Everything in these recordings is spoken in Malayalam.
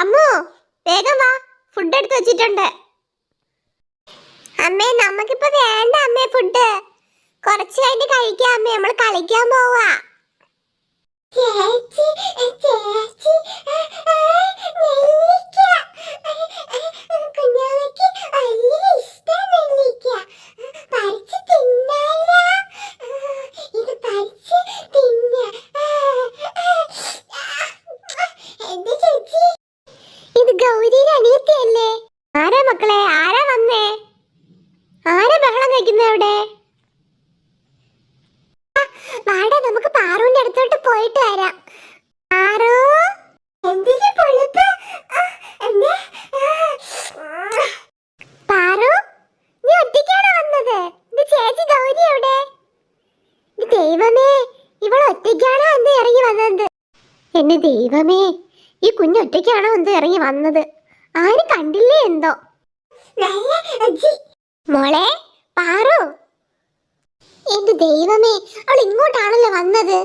അമ്മു വേഗം വാ, ഫുഡ് എടുത്ത് വെച്ചിട്ടുണ്ട്. അമ്മേ നമുക്കിപ്പോ വേണ്ട അമ്മേ ഫുഡ്, കുറച്ച് കഴിഞ്ഞ് കഴിക്കാം അമ്മേ, നമ്മൾ കളിക്കാൻ പോവാ. ചേച്ചി ചേച്ചി കുഞ്ഞാവയ്ക്ക് വലിയ ഇഷ്ടം നെല്ലിക്ക, പറിച്ച് തിന്നാല, ഇത് പറിച്ച് തിന്ന. എന്താ ചേച്ചി ഇത് ഗൗരിയുടെ അനിയത്തിയല്ലേ? ആരാ മക്കളെ, ആരാ വന്നേ, ആരാ ബഹളം കഴിക്കുന്നേ അവിടെ? വാടാ നമുക്ക് പാറുവിന്റെ അടുത്തോട്ട് പോയിട്ട് വരാം. പാറു എന്തിനു പൊളിപ്പ്? പാറു നീ ഒറ്റയ്ക്കാണോ വന്നത്? ഇത് ചേച്ചി ഗൗരി എവിടെ? ദൈവമേ, ഇവൾ ഒറ്റയ്ക്കാണോ എന്ത് ഇറങ്ങി വന്നത്? എന്റെ ദൈവമേ, ഈ കുഞ്ഞ് ഒറ്റയ്ക്കാണോ എന്ത് ഇറങ്ങി വന്നത്? ആരും കണ്ടില്ലേ എന്തോ? മോളെ പാറു, എന്റെ ദൈവമേ, അവൾ ഇങ്ങോട്ടാണല്ലോ വന്നത്.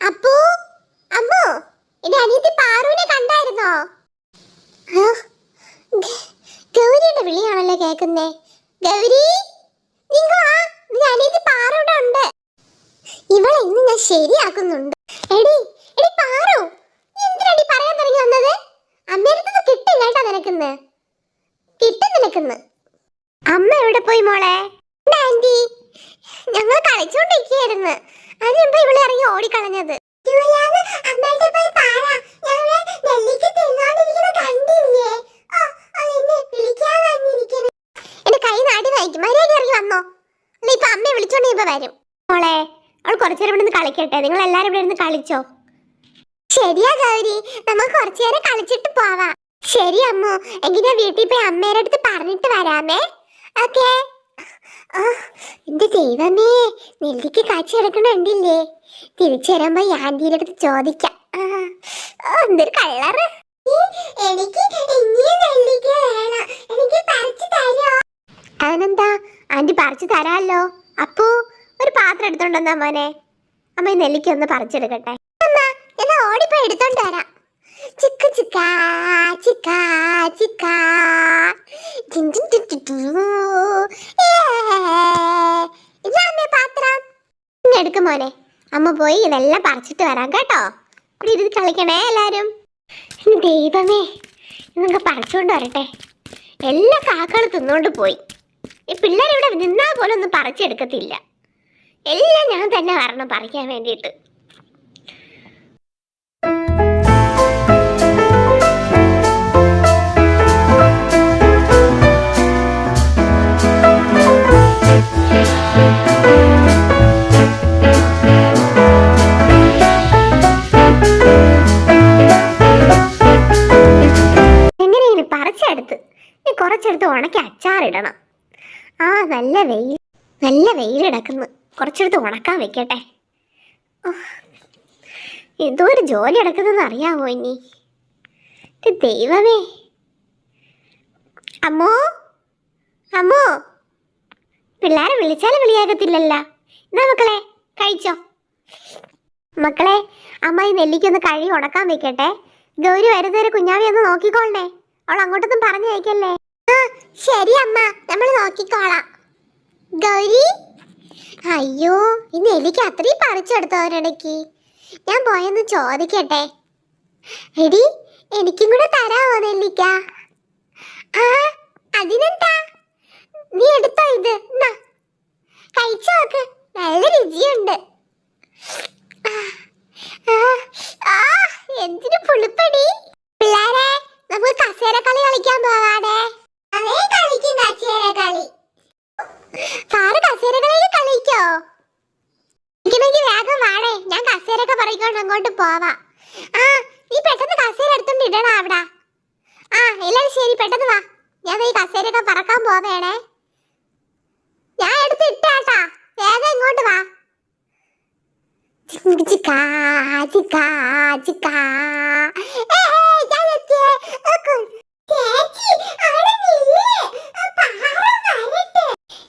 അപ്പു അമ്മു, എന്റെ അനിയത്തി പാറുവിനെ കണ്ടായിരുന്നോ? ഗൗരിയുടെ വിളിയാണല്ലോ കേക്കുന്നേ. ഗൗരി അനിയത്തി പാറുവിടെ ഉണ്ട്. ഇവളെ ഇന്ന് ഞാൻ ശരിയാക്കുന്നുണ്ട്. എടി എടി പാറു, നീ എന്തിനാടി പറയാൻ തുടങ്ങി വന്നത്? അമ്മേടത്ത് കിട്ടും കേട്ടാ നിനക്കുന്ന്, കിട്ടും നിനക്കുന്ന്. അമ്മ എവിടെ പോയി മോളെ? ആന്റി ഞങ്ങൾ കളിച്ചോണ്ടിരിക്കുകയായിരുന്നു, അതിനുമ്പോ ഇവളെ ഇറങ്ങി ഓടിക്കളഞ്ഞത്. എന്റെ കൈ നാടി വായിക്കും, മര്യാദ ഇറങ്ങി വന്നോ, അല്ല ഇപ്പൊ അമ്മയെ വിളിച്ചോണ്ട് ഇപ്പൊ വരും. മോളെ അവൾ കുറച്ചേരം ഇവിടെ നിന്ന് കളിക്കട്ടെ, നിങ്ങൾ എല്ലാരും ഇവിടെ ഇരുന്ന് കളിച്ചോ. ശരിയാ ഗൗരി, നമുക്ക് കുറച്ചേരം കളിച്ചിട്ട് പോവാം. ശരി അമ്മു, എങ്കിൽ ഞാൻ വീട്ടിൽ പോയി അമ്മേടെ അടുത്ത് പറഞ്ഞിട്ട് വരാമേ. ഓക്കേ. എന്റെ ദൈവമേ, നെല്ലിക്ക് കാച്ചി കിടക്കണുണ്ടില്ലേ? തിരിച്ചു വരുമ്പോ ആന്റിയുടെ അടുത്ത് ചോദിക്കാം. എന്തൊരു കളറ്. അതിനെന്താ, ആന്റി പറിച്ചു തരാല്ലോ. അപ്പു ഒരു പാത്രം എടുത്തോണ്ടെന്നാ മോനെ, അമ്മ ഈ നെല്ലിക്ക ഒന്ന് പറിച്ചെടുക്കട്ടെ. എന്നാ ഓടിപ്പോ എടുത്തോണ്ട് വരാം. ചിക്ക ചിക്ക ചിക്ക ചിക്ക ഇതാ പാത്രം, എടുക്കും മോനെ. അമ്മ പോയി ഇതെല്ലാം പറിച്ചിട്ട് വരാം കേട്ടോ. ഇവിടെ ഇരുന്ന് കളിക്കണേ എല്ലാരും. ദൈവമേ, ഇതൊക്കെ പറിച്ചുകൊണ്ട് വരട്ടെ. എല്ലാ കാക്കകളും തിന്നോണ്ട് പോയി. ഈ പിള്ളേരിവിടെ നിന്നാൽ പോലും ഒന്നും പറിച്ചെടുക്കത്തില്ല. എല്ലാം ഞാൻ തന്നെ വരണം പറിക്കാൻ വേണ്ടിയിട്ട്. എങ്ങനെയാണ് പറിച്ചെടുത്ത് കുറച്ചെടുത്ത് ഉണക്കി അച്ചാറിടണം. നല്ല വെയിൽ കിടക്കുന്നു, കുറച്ചെടുത്ത് ഉണക്കാൻ വെക്കട്ടെ. എന്തോ ഒരു ജോലി എടുക്കുന്നതെന്ന് അറിയാമോ ഇനി? ദൈവമേ. അമ്മോ അമ്മോ, പിള്ളേരെ വിളിച്ചാലും വിളിയാകത്തില്ലല്ലോ. എന്നാ മക്കളെ കഴിച്ചോ. മക്കളെ, അമ്മ ഈ നെല്ലിക്കൊന്ന് കഴുകി ഉണക്കാൻ വെക്കട്ടെ. ഗൗരി വരുന്നവരെ കുഞ്ഞാവി ഒന്ന് നോക്കിക്കോളണേ, അവൾ അങ്ങോട്ടൊന്നും പറഞ്ഞു വയ്ക്കല്ലേ. ശരി അമ്മ, നമ്മൾ നോക്കിക്കോളാം. ഗൗരി, അയ്യോ ഈ നെല്ലിക്ക അത്രയും പറിച്ചെടുത്തവരിടയ്ക്ക്. ഞാൻ പോയെന്ന് ചോദിക്കട്ടെ. എടി എനിക്കും കൂടെ തരാമോ നെല്ലിക്ക? അതിനെന്താ, നീ എടുത്തോ, ഇത് കഴിച്ചു നോക്ക്, നല്ല രുചിയുണ്ട്. എന്തിനു പുളിപ്പടി. പിള്ളേരെ നമുക്ക് കസേര കളി കളിക്കാൻ പോവാടെ. കസേര കളി കളിക്കോ? എനിക്കെങ്കിൽ വേഗം വാടേ, ഞാൻ കസേരയൊക്കെ പറിക്കൊണ്ട് അങ്ങോട്ട് പോവാ. നീ പെട്ടെന്ന് കസേര എടുത്തോണ്ട് ഇടണം അവിടെ. എല്ലാരും ശരി, പെട്ടെന്ന് വാ. ഞാൻ ഈ കസേരയൊക്കെ പറക്കാൻ പോവേണേ. ഞാൻ എടുത്ത് ഇട്ടാട്ടാ, വേഗം ഇങ്ങോട്ട് വാ. ചിക്കാ ചിക്കാ ചിക്കാ.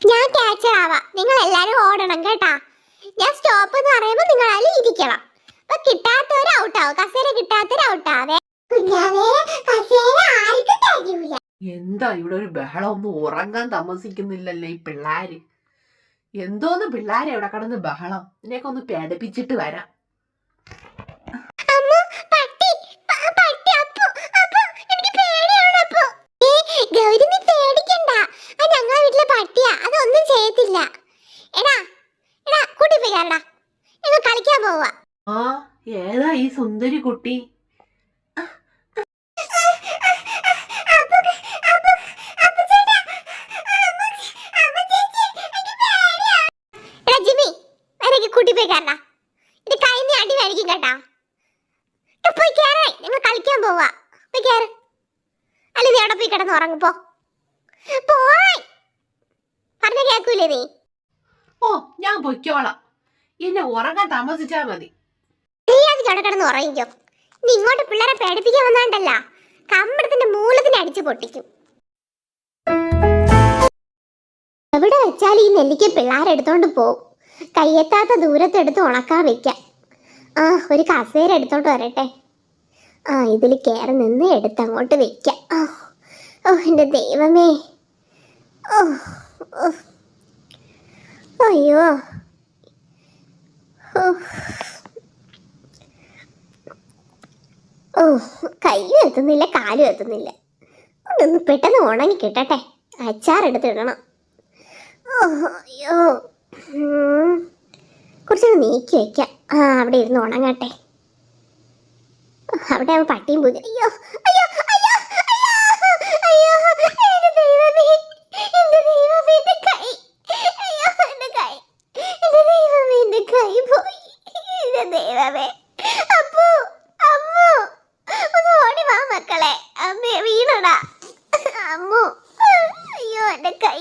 ഞാൻ ക്യാച്ചർ ആവാം, നിങ്ങൾ എല്ലാരും ഓടണം കേട്ടാ. ഞാൻ സ്റ്റോപ്പ് എന്ന് പറയുമ്പോ നിങ്ങൾ അതിൽ ഇരിക്കണം. അപ്പൊ കിട്ടാത്തവര് ഔട്ടാവും, കസേര കിട്ടാത്തവര് ഔട്ടാവേ. കുഞ്ഞാവേ കസേര എന്താ ഇവിടെ ഒരു ബഹളം? ഒന്നും ഉറങ്ങാൻ താമസിക്കുന്നില്ലല്ലോ ഈ പിള്ളേര്. എന്തോന്ന് പിള്ളേരെ ഇവിടെ കിടന്ന് ബഹളം? ഇതിനെയൊക്കെ ഒന്ന് പേടിപ്പിച്ചിട്ട് വരാം. ആ, ഏതാ ഈ സുന്ദരി കുട്ടി? ഓ, ഞാൻ പൊയ്ക്കോളാം. എന്നെ ഉറങ്ങാൻ താമസിച്ചാ മതി. ഉറങ്ങിക്കോ. നീ ഇങ്ങോട്ട് പിള്ളേരെ പേടിപ്പിക്കാൻ വന്നാണ്ടല്ല, കമ്പടത്തിന്റെ മൂലത്തിന് അടിച്ചു പൊട്ടിക്കും. എവിടെ വെച്ചാൽ ഈ നെല്ലിക്ക പിള്ളേരെടുത്തോണ്ട് പോവും. കയ്യെത്താത്ത ദൂരത്തെടുത്ത് ഉണക്കാൻ വെക്കാം. ആ, ഒരു കസേര എടുത്തോണ്ട് വരട്ടെ. ആ, ഇതിൽ കയറി നിന്ന് എടുത്ത് അങ്ങോട്ട് വെക്കാം. ഓ എൻ്റെ ദൈവമേ. അയ്യോ. കയ്യും എത്തുന്നില്ല, കാലും എത്തുന്നില്ല. ഒന്ന് പെട്ടെന്ന് ഉണങ്ങി കിട്ടട്ടെ. അച്ചാറെടുത്തിടണം. അയ്യോ, കുറച്ചൊന്ന് നീക്കി വെക്കാം. അവിടെ ഇരുന്ന് ഉണങ്ങട്ടെ. അവിടെ പട്ടിയും പൂജ. അയ്യോ അയ്യോ അയ്യോ അയ്യോ, എൻ്റെ ദൈവമേ, എൻ്റെ ദൈവമേ, എൻ്റെ കൈ. അയ്യോ, എൻ്റെ കൈ, എൻ്റെ ദൈവമേ, എൻ്റെ കൈ പോയി. എൻ്റെ ദൈവമേ. അപ്പു, അമ്മു, ഒന്ന് ഓടി വാ മക്കളെ. അമ്മേ വീണടാ. അമ്മു, അയ്യോ എൻ്റെ കൈ.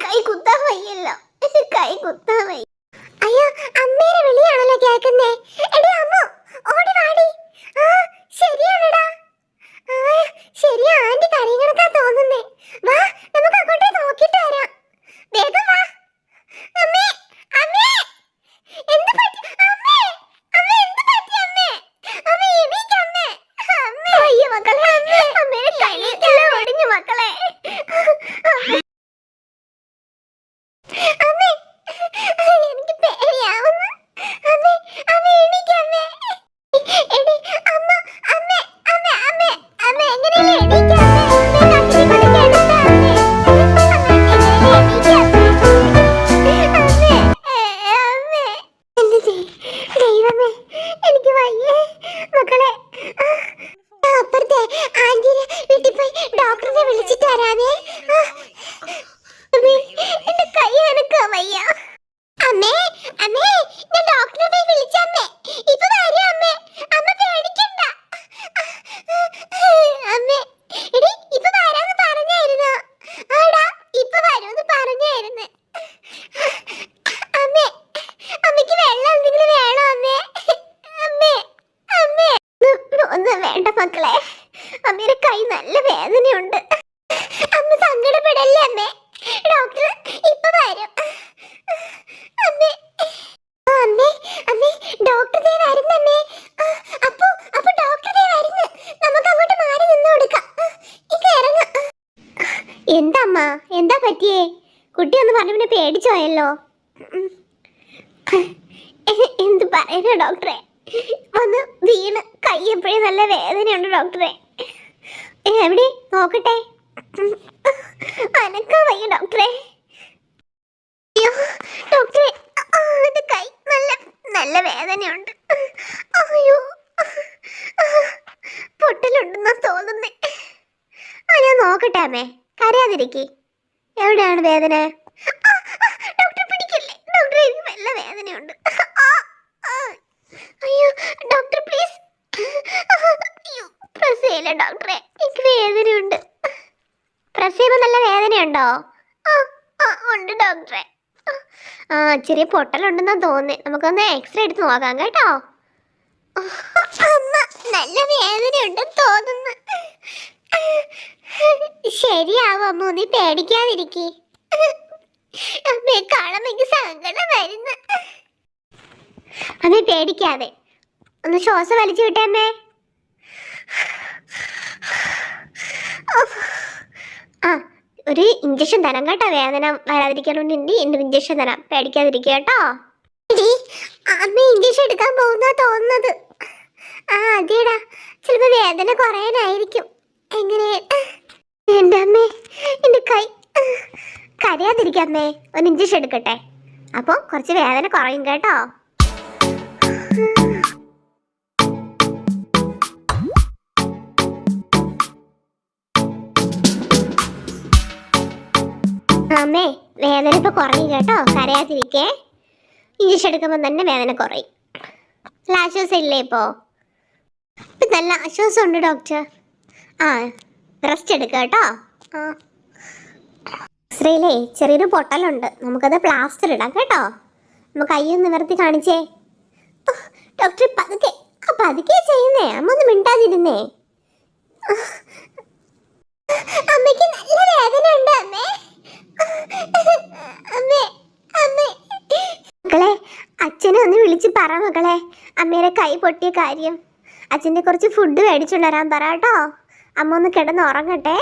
കൈ കുത്താൻ വയ്യല്ലോ, എൻ്റെ കൈ കുത്താൻ വയ്യ. അയ്യോ, അമ്മേരെ വിളിയാണല്ലോ കേൾക്കുന്നേ. എടി അമ്മു, ഓടി വാടി. ശരിയാണടാ. ശരിയാ, ആന്റി കരയുന്നതാ തോന്നുന്നേ. വാ, നമുക്ക് അങ്ങോട്ടേ നോക്കിട്ട് വരാം. വേഗം വാ. അമ്മേ, അമ്മേ, എന്ത് പറ്റി അമ്മേ? അമ്മേ, എന്ത് പറ്റി അമ്മേ? അമ്മേ, എണീക്ക് അമ്മേ. അമ്മേ, അയ്യോ മക്കളെ, അമ്മേ, അമ്മേരെ കൈയെല്ലാം ഒടിഞ്ഞു മക്കളെ. അമ്മേ, എനിക്ക് പേടിയാവുന്നു. അമ്മേ, അമ്മേ, എണീക്ക് അമ്മേ. എടി അമ്മ, അമ്മേ, അമ്മേ, അമ്മേ, അമ്മേ, എങ്ങനെയല്ലേ എണീക്ക് അമ്മേ. അമ്മേ, കട്ടിലിൽ കൊണ്ട് കിടത്താ അമ്മേ. എണീക്ക് അമ്മേ. അമ്മേ, അമ്മേ, എൻ്റെ ദൈവമേ, എനിക്ക് വയ്യേ മക്കളെ. അപ്പുറത്തെ ആന്റിയുടെ വീട്ടിൽ പോയി ഡോക്ടറിനെ വിളിച്ചിട്ട് വരാമേ. എന്റെ കൈ അനക്കാൻ വയ്യ. അമ്മേ, അമ്മേ, ഞാൻ ഡോക്ടറെ പോയി വിളിച്ചമ്മേ. ഇപ്പൊ വരും അമ്മേ. അമ്മ പേടിക്കണ്ട. അമ്മേ, എടി ഇപ്പൊ വരാന്ന് പറഞ്ഞായിരുന്നു. ആടാ, ഇപ്പൊ വരുമെന്ന് പറഞ്ഞായിരുന്നു. അമ്മേ, അമ്മയ്ക്ക് വെള്ളം എന്തെങ്കിലും വേണോ അമ്മേ? അമ്മേ, അമ്മേ. ഒന്നും വേണ്ട മക്കളെ. അമ്മയുടെ കൈ നല്ല വേദനയുണ്ട്. അമ്മ സങ്കടപ്പെടല്ലേ അമ്മേ. ഡോക്ടർ ഇപ്പൊ വരും. അമ്മേ, അമ്മേ, അമ്മേ, ഡോക്ടർ ദേ വരുന്നമ്മേ. അപ്പൊ ഡോക്ടർ ദേ വരുന്നു. നമുക്ക് അങ്ങോട്ട് മാറി നിന്ന് കൊടുക്കാം. ഇങ്ങ് ഇറങ്ങ. എന്താ അമ്മ, എന്താ പറ്റിയേ? കുട്ടി ഒന്ന് പറഞ്ഞു പിന്നെ പേടിച്ചോയല്ലോ. എന്ത് പറയാനാ ഡോക്ടറെ, ഒന്ന് വീണ് കൈ എപ്പോഴും നല്ല വേദനയുണ്ട് ഡോക്ടറെ. എവിടെ നോക്കട്ടെ. അനക്കാ വയ്യ ഡോക്ടറെ. അയ്യോ ഡോക്ടറെ, എന്റെ കൈ നല്ല വേദനയുണ്ട്. അയ്യോ, പൊട്ടലുണ്ടെന്നാ തോന്നുന്നേ. ഞാൻ നോക്കട്ടെ അമ്മേ, കരയാതിരിക്കേ. എവിടെയാണ് വേദന? ഡോക്ടർ പിടിക്കില്ലേ ഡോക്ടറെ, എനിക്ക് നല്ല വേദനയുണ്ട്. അയ്യോ ഡോക്ടർ പ്ലീസ്. അയ്യോ, പ്രസ് ചെയ്യില്ല ഡോക്ടറെ, എനിക്ക് വേദനയുണ്ട്. പ്രസ് ചെയ്യുമ്പോൾ നല്ല വേദനയുണ്ടോ? ഉണ്ട് ഡോക്ടറെ. ചെറിയ പൊട്ടലുണ്ടെന്നാ തോന്നുന്നേ. നമുക്കൊന്ന് എക്സ്റേ എടുത്ത് നോക്കാം കേട്ടോ. അമ്മ, നല്ല വേദനയുണ്ടെന്ന് തോന്നുന്നു. ശരിയാവും അമ്മ, നീ പേടിക്കാതിരിക്കേ. അമ്മയെ കാണുമ്പോ എനിക്ക് സങ്കടം വരുന്നു. അമ്മേ പേടിക്കാതെ ഒന്ന് ശ്വാസം വലിച്ചു വിട്ടേ അമ്മേ. ഒരു ഇഞ്ചക്ഷൻ തരാം കേട്ടോ, വേദന വരാതിരിക്കാൻ വേണ്ടി ഇഞ്ചക്ഷൻ തരാം, പേടിക്കാതിരിക്കുക കേട്ടോ. അമ്മ ഇഞ്ചക്ഷൻ എടുക്കാൻ പോകുന്ന തോന്നുന്നത്. ആ അതേടാ, ചിലപ്പോ വേദന കുറയാനായിരിക്കും. എങ്ങനെ എൻ്റെ അമ്മേ, എൻ്റെ കൈ കരയാതിരിക്കമ്മേ, ഒരു ഇഞ്ചക്ഷൻ എടുക്കട്ടെ, അപ്പോൾ കുറച്ച് വേദന കുറയും കേട്ടോ. അമ്മേ വേദന ഇപ്പൊ കുറയും കേട്ടോ, കരയാതിരിക്കേ. ഇഞ്ചക്ഷൻ എടുക്കുമ്പോൾ തന്നെ വേദന കുറയും. നല്ല ആശ്വാസം ഇല്ലേ ഇപ്പോ? നല്ല ആശ്വാസം ഉണ്ട് ഡോക്ടർ. ആ റെസ്റ്റ് എടുക്കുക കേട്ടോ. ആ എക്സ്റേയിലേ ചെറിയൊരു പൊട്ടലുണ്ട്, നമുക്കത് പ്ലാസ്റ്റർ ഇടാം കേട്ടോ. നമുക്ക് കയ്യൊന്ന് നിവർത്തി കാണിച്ചേ. ഡോക്ടർ പതുക്കെ പതുക്കെ ചെയ്യുന്നേ, അമ്മ ഒന്ന് മിണ്ടാതിരുന്നേ. അമ്മയ്ക്ക് നല്ല വേദന ഉണ്ട് അമ്മേ. അമ്മേ അമ്മേ മക്കളെ, അച്ഛനെ ഒന്ന് വിളിച്ച് പറ മക്കളെ, അമ്മയുടെ കൈ പൊട്ടിയ കാര്യം. അച്ഛൻ്റെ കുറച്ച് ഫുഡ് മേടിച്ചുകൊണ്ട് വരാൻ പറ കേട്ടോ. അമ്മ ഒന്ന് കിടന്ന് ഉറങ്ങട്ടെ.